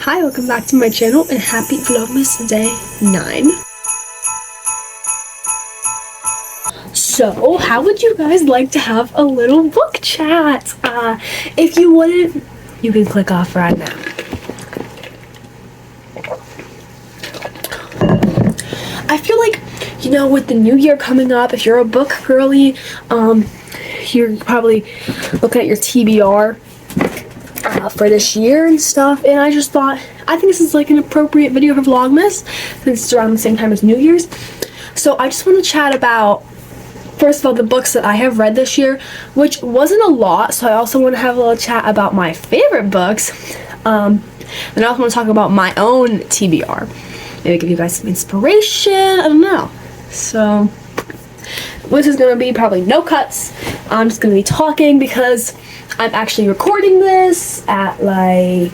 Hi, welcome back to my channel and happy Vlogmas Day 9. So, how would you guys like to have a little book chat? If you wouldn't, you can click off right now. I feel like, with the new year coming up, if you're a book girly, you're probably looking at your TBR for this year and stuff, and I just thought, I think this is like an appropriate video for Vlogmas since it's around the same time as New Year's. So I just want to chat about, first of all, the books that I have read this year, which wasn't a lot, so I also want to have a little chat about my favorite books, and I also want to talk about my own TBR, maybe give you guys some inspiration, I don't know. So this is going to be probably no cuts. I'm just going to be talking because I'm actually recording this at like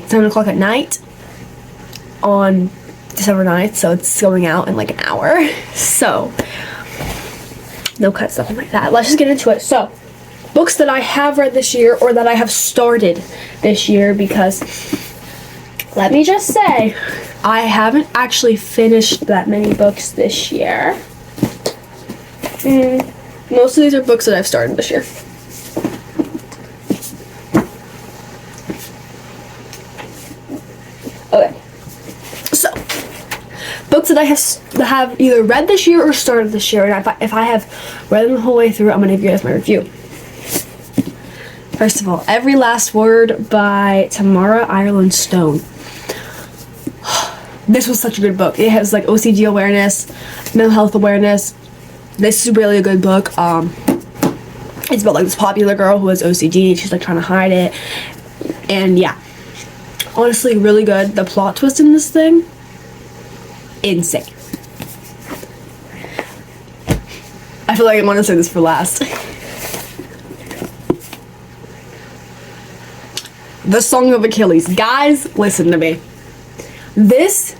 7 o'clock at night on December 9th, so it's going out in like an hour. So no cuts, nothing like that. Let's just get into it. So books that I have read this year or that I have started this year, because let me just say, I haven't actually finished that many books this year. Most of these are books that I've started this year. Okay. So, books that I have either read this year or started this year, and if I have read them the whole way through, I'm going to give you guys my review. First of all, Every Last Word by Tamara Ireland Stone. This was such a good book. It has like OCD awareness, mental health awareness. This is really a good book. It's about like this popular girl who has OCD and she's like trying to hide it. And yeah, honestly, really good. The plot twist in this thing, insane. I feel like I want to say this for last. The Song of Achilles. Guys, listen to me. This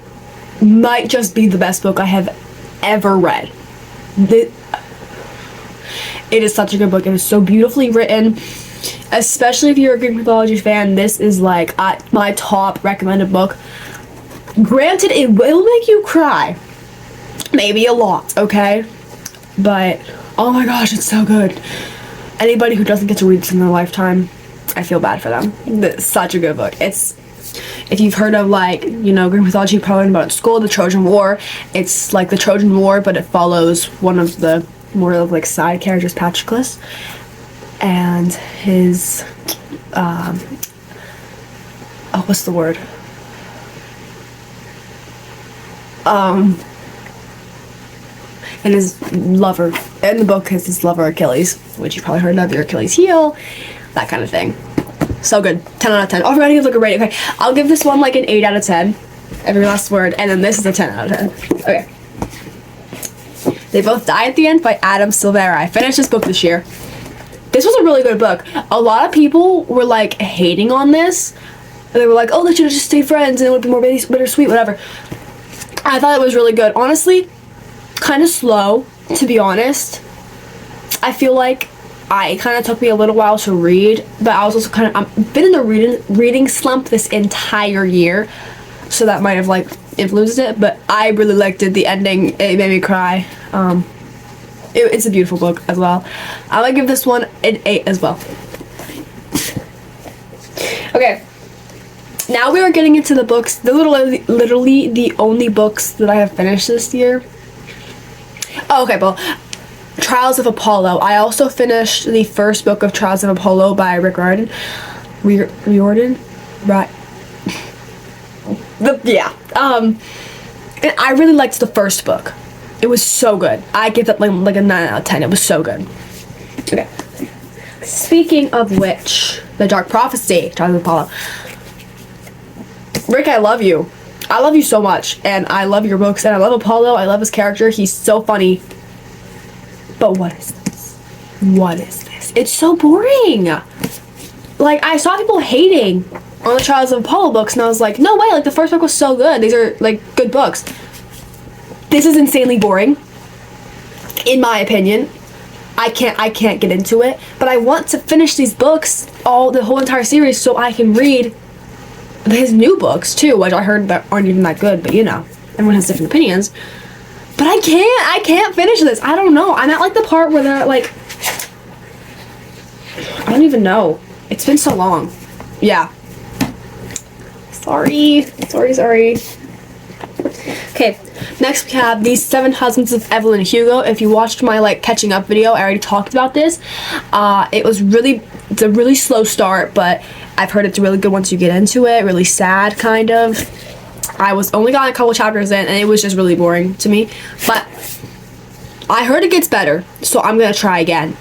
might just be the best book I have ever read. It is such a good book. It is so beautifully written. Especially if you're a Greek mythology fan, this is like my top recommended book. Granted, it will make you cry. Maybe a lot, okay? But, oh my gosh, it's so good. Anybody who doesn't get to read this in their lifetime, I feel bad for them. It's such a good book. If you've heard of like, Greek mythology, probably learned about it in school, the Trojan War. It's like the Trojan War, but it follows one of the more of like side characters, Patroclus, and his, what's the word? And his lover, in the book is his lover Achilles, which you've probably heard of, your Achilles heel, that kind of thing. So good. 10 out of 10. Oh, I forgot to give like a rating. Okay, I'll give this one like an 8 out of 10. Every Last Word. And then this is a 10 out of 10. Okay. They Both Die at the End by Adam Silvera. I finished this book this year. This was a really good book. A lot of people were like hating on this. And they were like, oh, they should have just stayed friends and it would be more bittersweet, whatever. I thought it was really good. Honestly, kind of slow, to be honest. I feel like it kind of took me a little while to read, but I was also I've been in the reading slump this entire year, so that might have like influenced it, but I really liked it. The ending, it made me cry. It's a beautiful book as well. I would give this one an 8 as well. Okay, now we are getting into the books. They're literally the only books that I have finished this year. Oh, okay, well, Trials of Apollo. I also finished the first book of Trials of Apollo by Rick Riordan. Right. Yeah. And I really liked the first book. It was so good. I give it like a 9 out of 10. It was so good. Okay. Speaking of which, The Dark Prophecy, Trials of Apollo. Rick, I love you. I love you so much, and I love your books, and I love Apollo. I love his character. He's so funny. But what is this? What is this? It's so boring. Like, I saw people hating on the Trials of Apollo books, and I was like, no way, like, the first book was so good. These are, like, good books. This is insanely boring, in my opinion. I can't get into it. But I want to finish these books, the whole entire series, so I can read his new books too, which I heard that aren't even that good. But you know, everyone has different opinions. But I can't finish this. I don't know. I'm at like the part where they're like, I don't even know. It's been so long. Yeah. Sorry. Okay, next we have These 7 Husbands of Evelyn Hugo. If you watched my like catching up video, I already talked about this. It's a really slow start, but I've heard it's really good once you get into it. Really sad, kind of. I was only got a couple chapters in, and it was just really boring to me. But I heard it gets better, so I'm gonna try again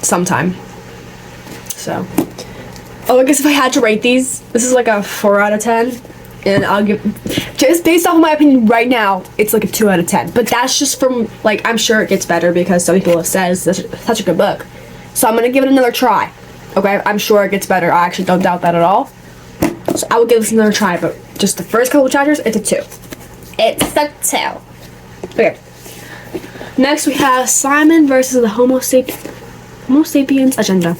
sometime. So, I guess if I had to rate these, this is like a 4 out of 10. And I'll give, just based off of my opinion right now, it's like a 2 out of 10. But that's just from, like, I'm sure it gets better because some people have said it's such a good book. So I'm going to give it another try. Okay? I'm sure it gets better. I actually don't doubt that at all. So I will give this another try. But just the first couple of chapters, it's a 2. It's a 2. Okay. Next we have Simon versus the Homo sapiens agenda.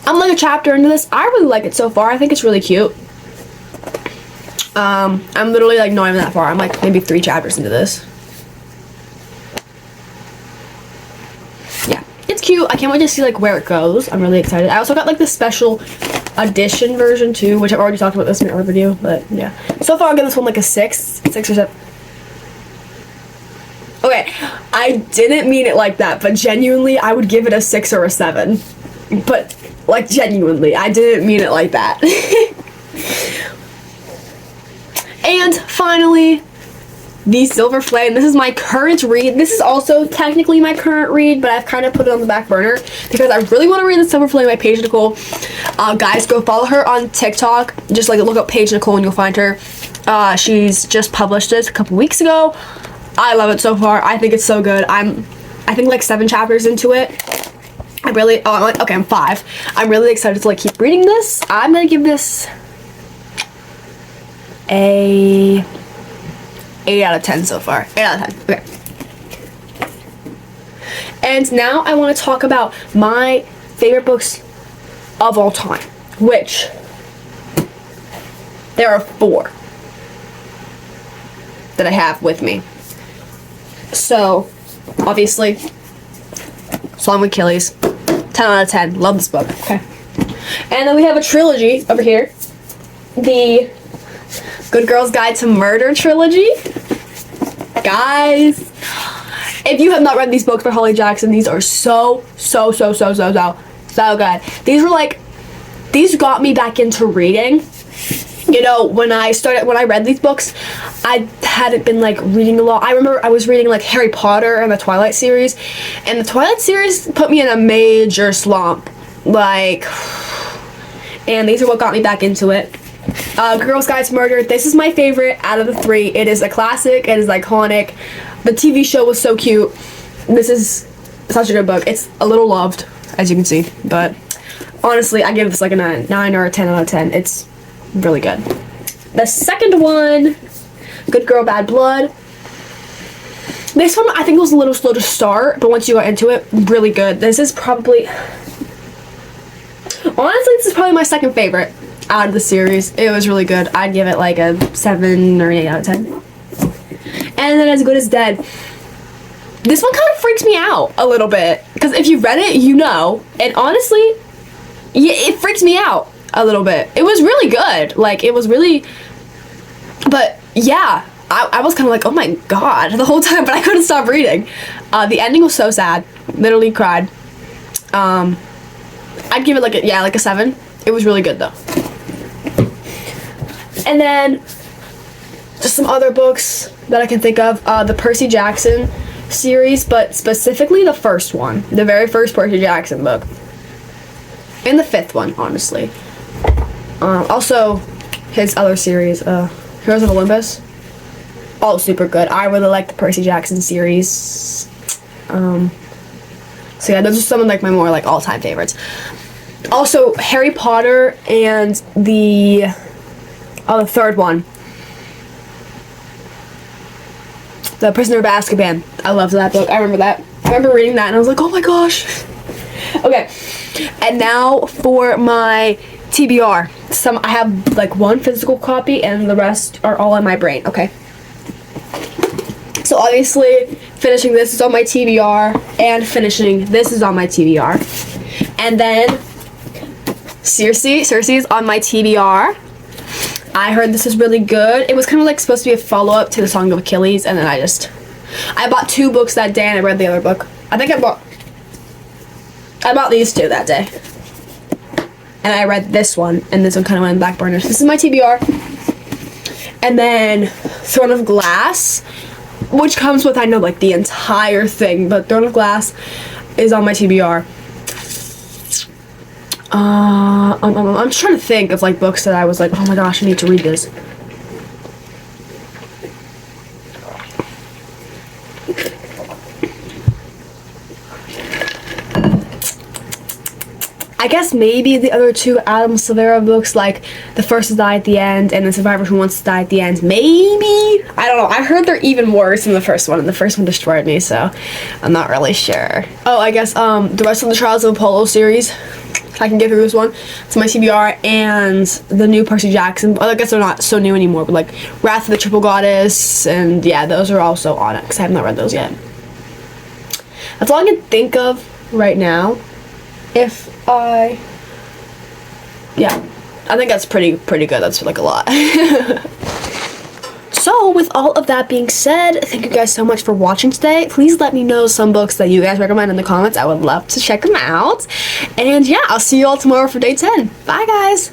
I'm like a chapter into this. I really like it so far. I think it's really cute. I'm literally like not even that far. I'm like maybe 3 chapters into this. Yeah, it's cute. I can't wait to see like where it goes. I'm really excited. I also got like the special edition version too, which I've already talked about this in another video, but yeah. So far I'll give this one like a 6 or 7. Okay, I didn't mean it like that, but genuinely I would give it a 6 or a 7. But like genuinely, I didn't mean it like that. And finally, The Silver Flame. This is my current read. This is also technically my current read, but I've kind of put it on the back burner because I really want to read The Silver Flame by Paige Nicole. Guys, go follow her on TikTok. Just like look up Paige Nicole and you'll find her. She's just published this a couple weeks ago. I love it so far. I think it's so good. I think like 7 chapters into it. I'm 5. I'm really excited to like keep reading this. I'm gonna give this a 8 out of 10 so far. 8 out of 10. Okay. And now I want to talk about my favorite books of all time, which there are 4 that I have with me. So, obviously, Song of Achilles, 10 out of 10. Love this book. Okay. And then we have a trilogy over here. The Good Girl's Guide to Murder trilogy. Guys, if you have not read these books by Holly Jackson, these are so good. These got me back into reading. You know, when I read these books, I hadn't been like reading a lot. I remember I was reading like Harry Potter and the Twilight series, and the Twilight series put me in a major slump. And these are what got me back into it. Girls Guide to Murder. This is my favorite out of the 3. It is a classic. It is iconic. The TV show was so cute. This is such a good book. It's a little loved, as you can see, but honestly, I give this like a 9 or a 10 out of 10. It's really good. The second one, Good Girl, Bad Blood. This one I think was a little slow to start, but once you got into it, really good. This is probably, honestly, this is probably my second favorite out of the series. It was really good. I'd give it like a 7 or an 8 out of 10. And then As Good as Dead. This one kind of freaks me out a little bit, because if you've read it, you know. And honestly, yeah, it freaks me out a little bit. It was really good. Like, it was really, but yeah, I was kind of like, oh my god, the whole time, but I couldn't stop reading. The ending was so sad. Literally cried. I'd give it like a 7. It was really good though. And then just some other books that I can think of. The Percy Jackson series, but specifically the first one. The very first Percy Jackson book. And the 5th one, honestly. Also, his other series, Heroes of Olympus. All super good. I really like the Percy Jackson series. So yeah, those are some of like my more like all-time favorites. Also, Harry Potter and the 3rd one, The Prisoner of Azkaban. I loved that book. I remember that. I remember reading that and I was like, oh my gosh. Okay, and now for my TBR. I have like one physical copy and the rest are all in my brain. Okay. So obviously, finishing this is on my TBR, and finishing this is on my TBR. And then Circe is on my TBR. I heard this is really good. It was kind of like supposed to be a follow-up to the Song of Achilles, and then I bought 2 books that day and I read the other book. I bought these 2 that day. And I read this one, and this one kind of went in back burners. This is my TBR. And then Throne of Glass, which comes with, I know, like, the entire thing, but Throne of Glass is on my TBR. I'm just trying to think of, like, books that I was like, oh my gosh, I need to read this. I guess maybe the other 2 Adam Silvera books, like The First to Die at the End and The Survivor Who Wants to Die at the End. Maybe? I don't know. I heard they're even worse than the first one, and the first one destroyed me, so I'm not really sure. Oh, I guess the rest of the Trials of Apollo series, I can get through this one. It's my TBR, and the new Percy Jackson. I guess they're not so new anymore, but like Wrath of the Triple Goddess, and yeah, those are also on it, because I have not read those yet. That's all I can think of right now. Yeah, I think that's pretty good. That's like a lot. So with all of that being said, thank you guys so much for watching today. Please let me know some books that you guys recommend in the comments. I would love to check them out. And yeah, I'll see you all tomorrow for day 10. Bye guys.